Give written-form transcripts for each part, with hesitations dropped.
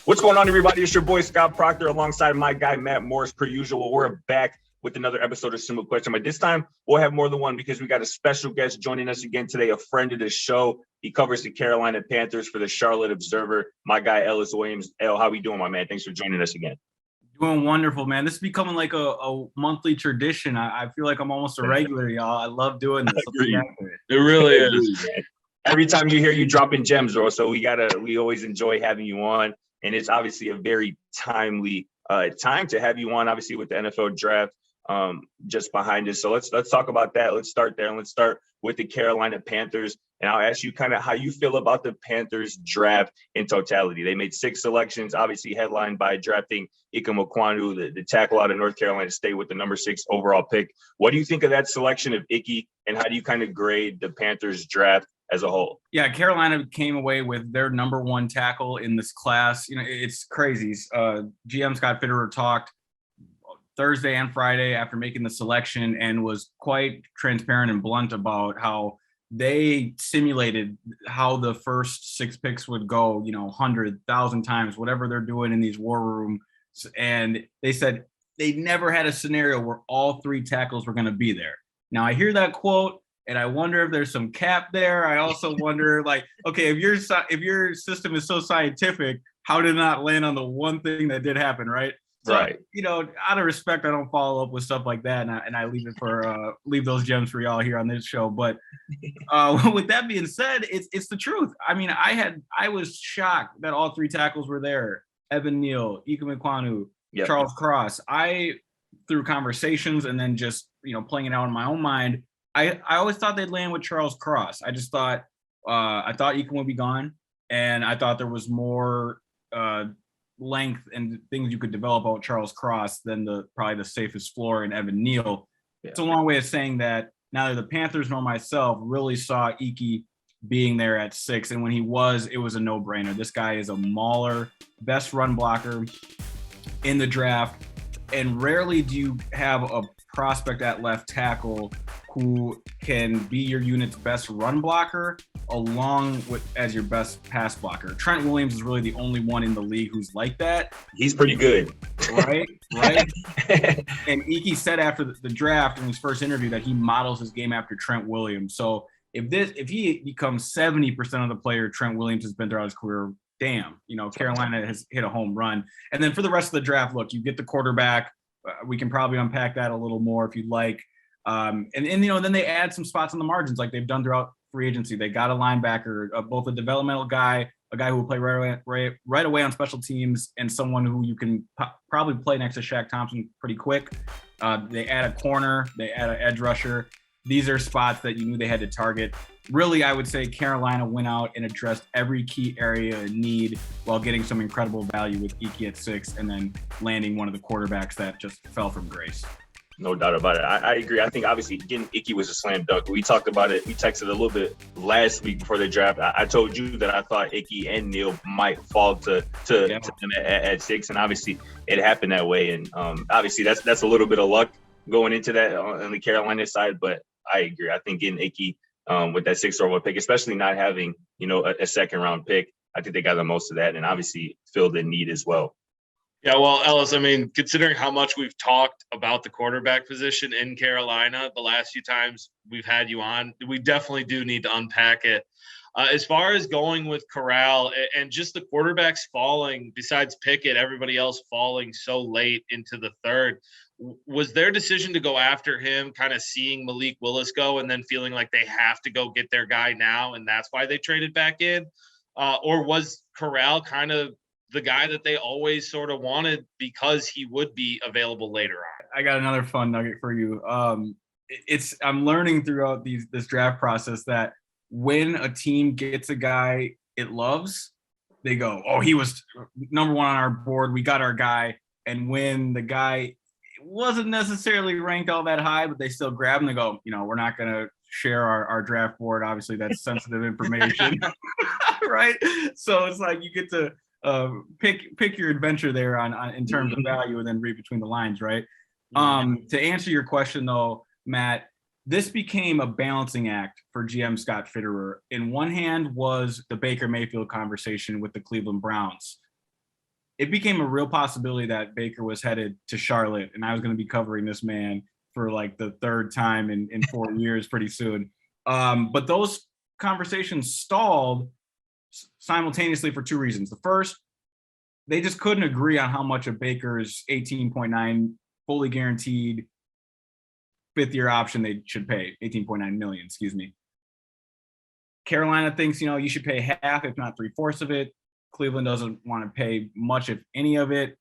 What's going on, everybody? It's your boy Scott Proctor alongside my guy Matt Morris. Per usual, we're back with another episode of Simple Question. But this time we'll have more than one because we got a special guest joining us again today, a friend of the show. He covers the Carolina Panthers for the Charlotte Observer. My guy Ellis Williams. El, how we doing, my man? Thanks for joining us again. Doing wonderful, man. This is becoming like a monthly tradition. I feel like I'm almost a regular, y'all. I love doing this. It really is. Every time you hear you dropping gems, bro. So we always enjoy having you on. And it's obviously a very timely time to have you on, obviously, with the NFL draft just behind us. So let's talk about that. Let's start there. And let's start with the Carolina Panthers. And I'll ask you kind of how you feel about the Panthers draft in totality. They made 6 selections, obviously headlined by drafting Ikem Ekwonu, the tackle out of North Carolina State with the number 6 overall pick. What do you think of that selection of Icky, and how do you kind of grade the Panthers draft as a whole? Yeah, Carolina came away with their number 1 tackle in this class. You know, it's crazy. GM Scott Fitterer talked Thursday and Friday after making the selection and was quite transparent and blunt about how they simulated how the first 6 picks would go, 100,000 times, whatever they're doing in these war rooms. And they said they never had a scenario where all 3 tackles were going to be there. Now I hear that quote, and I wonder if there's some cap there. I also wonder, okay, if your system is so scientific, how did it not land on the one thing that did happen, right? So, right. Out of respect, I don't follow up with stuff like that, and I leave it for leave those gems for y'all here on this show. But with that being said, it's the truth. I mean, I was shocked that all 3 tackles were there: Evan Neal, Ikem Ekwonu, yep. Charles Cross. Through conversations and then just playing it out in my own mind, I always thought they'd land with Charles Cross. I just thought Ikem would be gone, and I thought there was more length and things you could develop about Charles Cross than probably the safest floor in Evan Neal. Yeah. It's a long way of saying that neither the Panthers nor myself really saw Icky being there at 6. And when he was, it was a no-brainer. This guy is a mauler, best run blocker in the draft. And rarely do you have a prospect at left tackle who can be your unit's best run blocker along with as your best pass blocker. Trent Williams is really the only one in the league who's like that. He's pretty good. Right. And Icky said after the draft in his first interview that he models his game after Trent Williams. So if he becomes 70% of the player Trent Williams has been throughout his career, damn, Carolina has hit a home run. And then for the rest of the draft, look, you get the quarterback. We can probably unpack that a little more if you'd like. And then they add some spots on the margins like they've done throughout free agency. They got a linebacker, both a developmental guy, a guy who will play right away on special teams, and someone who you can probably play next to Shaq Thompson pretty quick. They add a corner. They add an edge rusher. These are spots that you knew they had to target. Really, I would say Carolina went out and addressed every key area in need while getting some incredible value with Icky at 6 and then landing one of the quarterbacks that just fell from grace. No doubt about it. I agree. I think obviously getting Icky was a slam dunk. We talked about it. We texted a little bit last week before the draft. I told you that I thought Icky and Neal might fall to them at 6, and obviously it happened that way. And obviously that's a little bit of luck going into that on the Carolina side, but I agree. I think getting Icky with that 6th overall pick, especially not having, a second round pick, I think they got the most of that and obviously filled the need as well. Yeah, well, Ellis, I mean, considering how much we've talked about the quarterback position in Carolina the last few times we've had you on, we definitely do need to unpack it. As far as going with Corral and just the quarterbacks falling, besides Pickett, everybody else falling so late into the 3rd, was their decision to go after him kind of seeing Malik Willis go and then feeling like they have to go get their guy now and that's why they traded back in? Or was Corral kind of the guy that they always sort of wanted because he would be available later on? I got another fun nugget for you. I'm learning throughout this draft process that when a team gets a guy it loves, they go, oh, he was number 1 on our board. We got our guy. And when the guy wasn't necessarily ranked all that high, but they still grab him, they go, we're not going to share our draft board. Obviously, that's sensitive information. Right? So it's like you get to pick your adventure there on in terms of value and then read between the lines, right? To answer your question though, Matt, this became a balancing act for GM Scott Fitterer. In one hand was the Baker Mayfield conversation with the Cleveland Browns. it became a real possibility that Baker was headed to Charlotte, and I was going to be covering this man for like the third time in 4 years pretty soon. But those conversations stalled simultaneously for two reasons. The first, they just couldn't agree on how much of Baker's 18.9 fully guaranteed fifth-year option they should pay, 18.9 million, excuse me. Carolina thinks, you should pay half, if not 3/4 of it. Cleveland doesn't want to pay much, if any of it,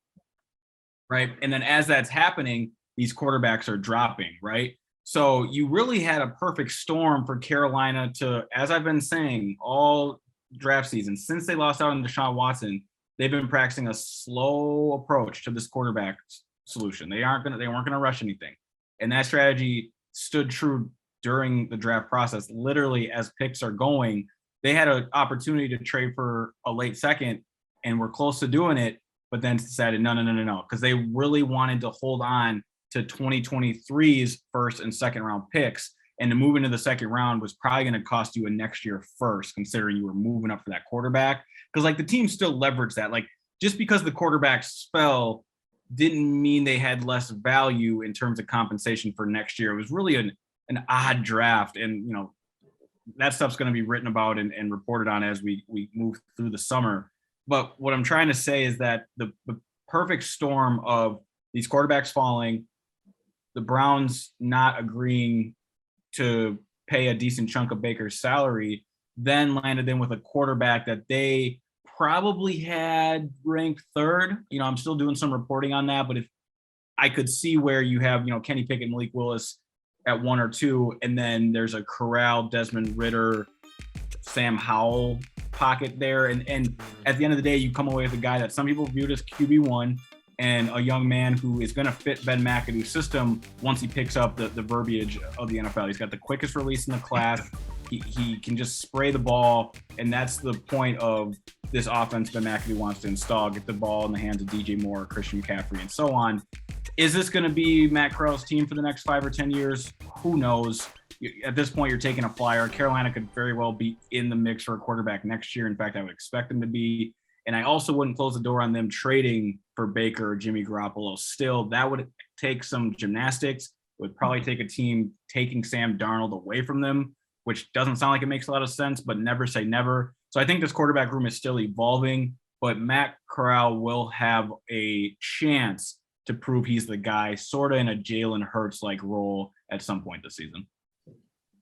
right? And then as that's happening, these quarterbacks are dropping, right? So you really had a perfect storm for Carolina to, as I've been saying, all draft season, since they lost out on Deshaun Watson, they've been practicing a slow approach to this quarterback solution. They weren't going to rush anything. And that strategy stood true during the draft process. Literally, as picks are going, they had an opportunity to trade for a late second and were close to doing it, but then decided no, because they really wanted to hold on to 2023's first and second round picks. And to move into the second round was probably going to cost you a next year first, considering you were moving up for that quarterback. Because like the team still leveraged that. Like just because the quarterbacks fell didn't mean they had less value in terms of compensation for next year. It was really an odd draft. And, that stuff's going to be written about and reported on as we move through the summer. But what I'm trying to say is that the perfect storm of these quarterbacks falling, the Browns not agreeing to pay a decent chunk of Baker's salary, then landed in with a quarterback that they probably had ranked third. I'm still doing some reporting on that, but if I could see where you have, Kenny Pickett, Malik Willis at 1 or 2, and then there's a Corral, Desmond Ridder, Sam Howell pocket there. And at the end of the day, you come away with a guy that some people viewed as QB1 and a young man who is going to fit Ben McAdoo's system once he picks up the verbiage of the NFL. He's got the quickest release in the class. He can just spray the ball, and that's the point of this offense Ben McAdoo wants to install, get the ball in the hands of DJ Moore, Christian McCaffrey, and so on. Is this going to be Matt Corral's team for the next 5 or 10 years? Who knows? At this point, you're taking a flyer. Carolina could very well be in the mix for a quarterback next year. In fact, I would expect them to be. And I also wouldn't close the door on them trading for Baker or Jimmy Garoppolo. Still, that would take some gymnastics. It would probably take a team taking Sam Darnold away from them, which doesn't sound like it makes a lot of sense, but never say never. So I think this quarterback room is still evolving, but Matt Corral will have a chance to prove he's the guy, sort of in a Jalen Hurts-like role at some point this season.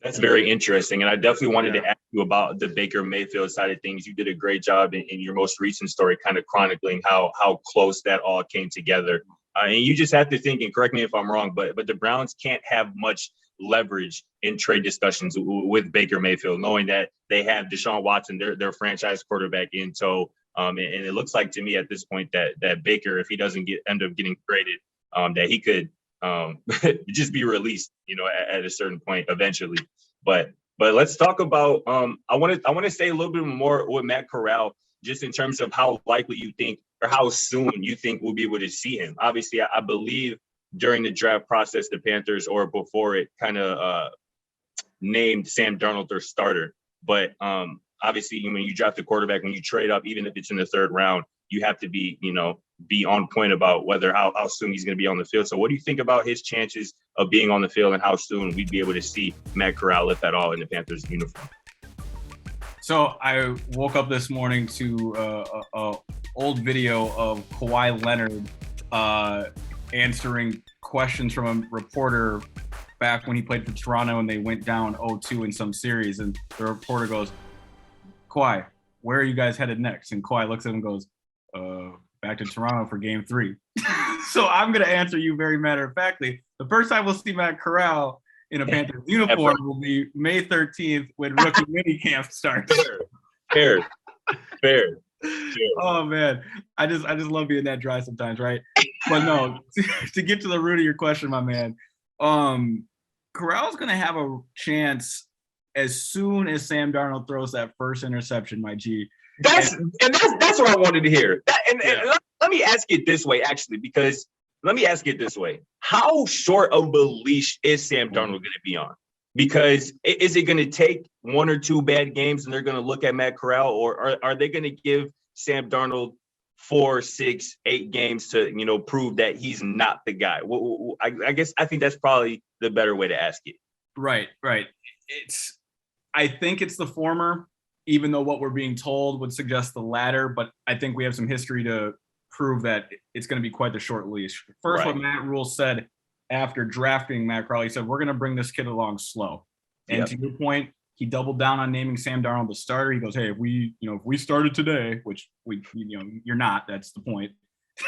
That's very interesting. And I definitely wanted to ask you about the Baker Mayfield side of things. You did a great job in your most recent story, kind of chronicling how close that all came together. And you just have to think, and correct me if I'm wrong, but the Browns can't have much leverage in trade discussions with Baker Mayfield, knowing that they have Deshaun Watson, their franchise quarterback, in tow. And it looks like to me at this point that Baker, if he doesn't end up getting traded, that he could just be released, at a certain point eventually. But let's talk about. I want to say a little bit more with Matt Corral, just in terms of how likely you think, or how soon you think we'll be able to see him. Obviously, I believe during the draft process, the Panthers, or before it, kind of named Sam Darnold their starter. But obviously, when you draft a quarterback, when you trade up, even if it's in the third round, you have to be on point about how soon he's going to be on the field. So what do you think about his chances of being on the field, and how soon we'd be able to see Matt Corral, if at all, in the Panthers uniform? So I woke up this morning to a old video of Kawhi Leonard answering questions from a reporter back when he played for Toronto and they went down 0-2 in some series. And the reporter goes, "Kawhi, where are you guys headed next?" And Kawhi looks at him and goes, "Back to Toronto for game 3. So I'm going to answer you very matter-of-factly. The first time we'll see Matt Corral in a Panthers uniform will be May 13th when rookie minicamp starts. Fair. Oh man, I just love being that dry sometimes, right? But no, to get to the root of your question, my man, Corral's going to have a chance as soon as Sam Darnold throws that first interception, my G. That's what I wanted to hear. Let me ask it this way, actually, because how short of a leash is Sam Darnold going to be on? Because is it going to take 1 or 2 bad games and they're going to look at Matt Corral, or are they going to give Sam Darnold 4, 6, 8 games to, prove that he's not the guy? I think that's probably the better way to ask it. Right. I think it's the former, even though what we're being told would suggest the latter, but I think we have some history to prove that it's going to be quite the short leash. First, What Matt Rhule said after drafting Matt Corral, he said, we're going to bring this kid along slow. And to your point, he doubled down on naming Sam Darnold the starter. He goes, hey, if we started today, which you're not, that's the point.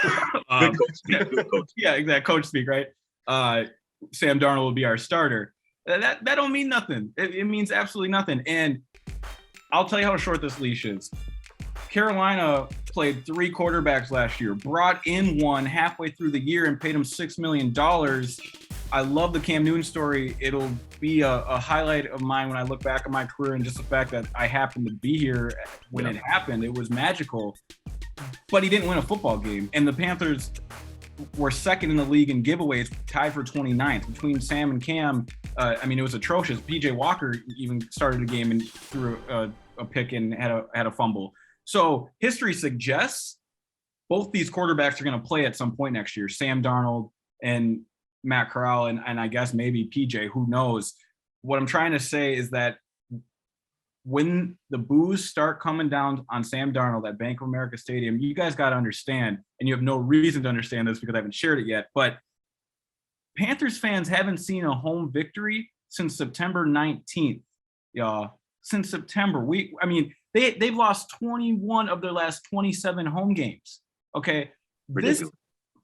Good coach speak. Good coach. Yeah, exactly. Coach speak, right? Sam Darnold will be our starter. That don't mean nothing. It means absolutely nothing. And I'll tell you how short this leash is. Carolina played 3 quarterbacks last year, brought in one halfway through the year and paid him $6 million. I love the Cam Newton story. It'll be a highlight of mine when I look back at my career, and just the fact that I happened to be here when it happened. It was magical. But he didn't win a football game. And the Panthers were second in the league in giveaways, tied for 29th. Between Sam and Cam, it was atrocious. PJ Walker even started a game and threw a pick and had a fumble. So history suggests both these quarterbacks are going to play at some point next year, Sam Darnold and Matt Corral, and I guess maybe PJ, who knows. What I'm trying to say is that when the boos start coming down on Sam Darnold at Bank of America Stadium, you guys got to understand, and you have no reason to understand this because I haven't shared it yet, but Panthers fans haven't seen a home victory since September 19th, y'all. Since September. They've lost 21 of their last 27 home games. Okay. Ridiculous. This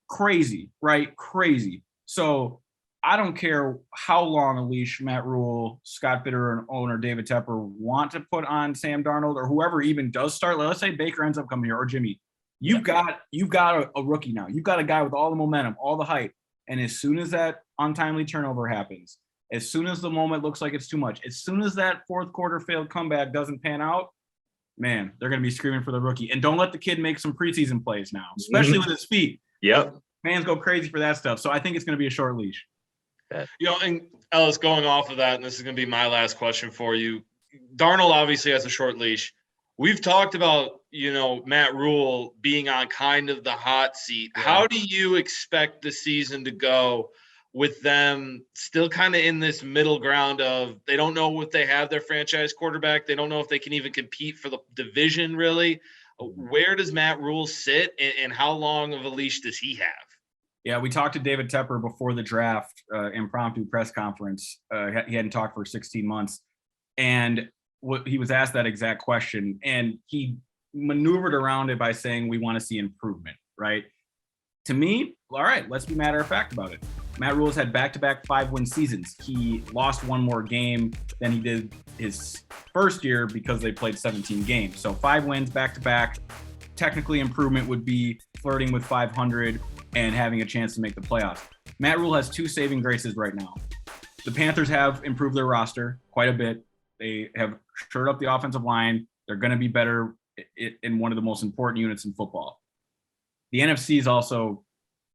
crazy, right? Crazy. So I don't care how long a leash Matt Rhule, Scott Bitter, and owner David Tepper want to put on Sam Darnold, or whoever even does start. Let's say Baker ends up coming here, or Jimmy. You've got a rookie now. You've got a guy with all the momentum, all the hype. And as soon as that untimely turnover happens, as soon as the moment looks like it's too much, as soon as that fourth quarter failed comeback doesn't pan out, man, they're going to be screaming for the rookie. And don't let the kid make some preseason plays now, especially with his feet. Yep. Fans go crazy for that stuff. So I think it's going to be a short leash. And Ellis, going off of that, and this is going to be my last question for you. Darnold obviously has a short leash. We've talked about, Matt Rhule being on kind of the hot seat. Yeah. How do you expect the season to go with them still kind of in this middle ground of they don't know if they have their franchise quarterback. They don't know if they can even compete for the division, really. Where does Matt Rhule sit, and how long of a leash does he have? Yeah, we talked to David Tepper before the draft, impromptu press conference. He hadn't talked for 16 months. And he was asked that exact question, and he maneuvered around it by saying, we want to see improvement, right? To me, all right, let's be matter of fact about it. Matt Rhule's had back-to-back 5-win seasons. He lost one more game than he did his first year because they played 17 games. So 5 wins back-to-back. Technically, improvement would be flirting with 500 and having a chance to make the playoffs. Matt Rhule has 2 saving graces right now. The Panthers have improved their roster quite a bit. They have shored up the offensive line. They're going to be better in one of the most important units in football. The NFC is also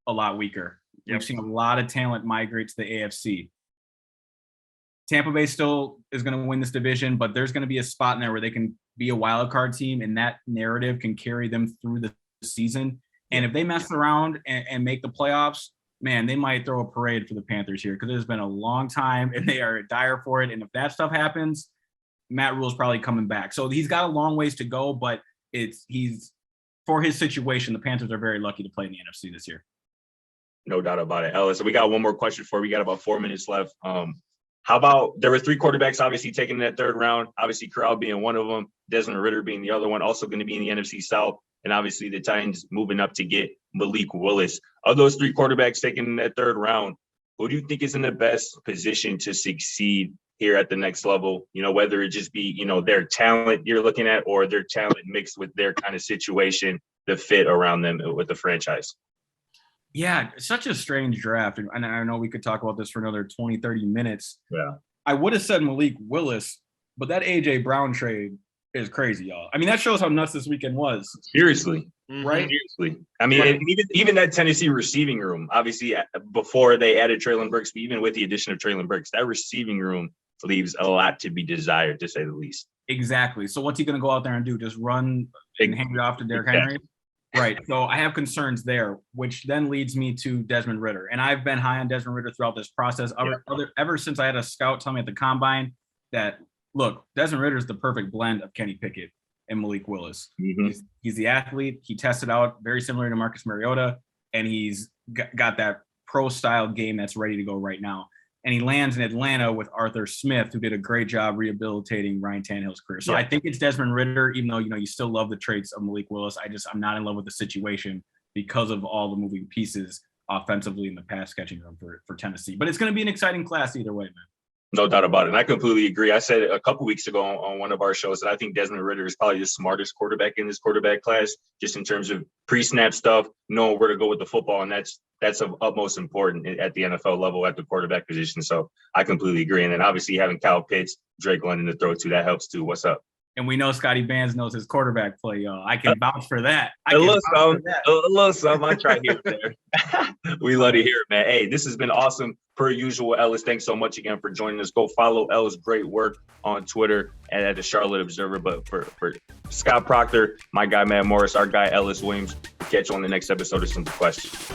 a lot weaker. Yep. We've seen a lot of talent migrate to the AFC. Tampa Bay still is going to win this division, but there's going to be a spot in there where they can be a wild card team, and that narrative can carry them through the season. And if they mess around and make the playoffs, man, they might throw a parade for the Panthers here, because it's been a long time and they are dire for it. And if that stuff happens, Matt Rhule's probably coming back. So he's got a long ways to go, but he's for his situation, the Panthers are very lucky to play in the NFC this year. No doubt about it. Ellis, we got one more question for you. We got about 4 minutes left. How about, there were 3 quarterbacks obviously taken in that third round, obviously Corral being one of them, Desmond Ridder being the other one, also going to be in the NFC South, and obviously the Titans moving up to get Malik Willis. Of those 3 quarterbacks taken in that third round, who do you think is in the best position to succeed here at the next level? Whether it just be, their talent you're looking at, or their talent mixed with their kind of situation, the fit around them with the franchise. Yeah, such a strange draft. And I know we could talk about this for another 20, 30 minutes. Yeah. I would have said Malik Willis, but that A.J. Brown trade is crazy, y'all. I mean, that shows how nuts this weekend was. Seriously. Right? Seriously. I mean, even that Tennessee receiving room, obviously, before they added Treylon Burks, but even with the addition of Treylon Burks, that receiving room leaves a lot to be desired, to say the least. Exactly. So what's he going to go out there and do? Just run and hand it off to Derrick Henry? Right. So I have concerns there, which then leads me to Desmond Ridder. And I've been high on Desmond Ridder throughout this process. Ever since I had a scout tell me at the combine that, look, Desmond Ridder is the perfect blend of Kenny Pickett and Malik Willis. Mm-hmm. He's the athlete. He tested out very similar to Marcus Mariota, and he's got that pro-style game that's ready to go right now. And he lands in Atlanta with Arthur Smith, who did a great job rehabilitating Ryan Tannehill's career. So I think it's Desmond Ridder, even though, you still love the traits of Malik Willis. I'm not in love with the situation because of all the moving pieces offensively in the pass catching room for Tennessee. But it's going to be an exciting class either way, man. No doubt about it. And I completely agree. I said a couple weeks ago on one of our shows that I think Desmond Ridder is probably the smartest quarterback in this quarterback class, just in terms of pre-snap stuff, knowing where to go with the football. And that's of utmost important at the NFL level at the quarterback position. So I completely agree. And then obviously having Kyle Pitts, Drake London to throw to, that helps too. What's up? And we know Scotty Bands knows his quarterback play, y'all. I can vouch for that. A little something. I try here and there. We love to hear it, man. Hey, this has been awesome. Per usual, Ellis, thanks so much again for joining us. Go follow Ellis' great work on Twitter and at the Charlotte Observer. But for Scott Proctor, my guy, Matt Morris, our guy, Ellis Williams, catch you on the next episode of Simple Questions.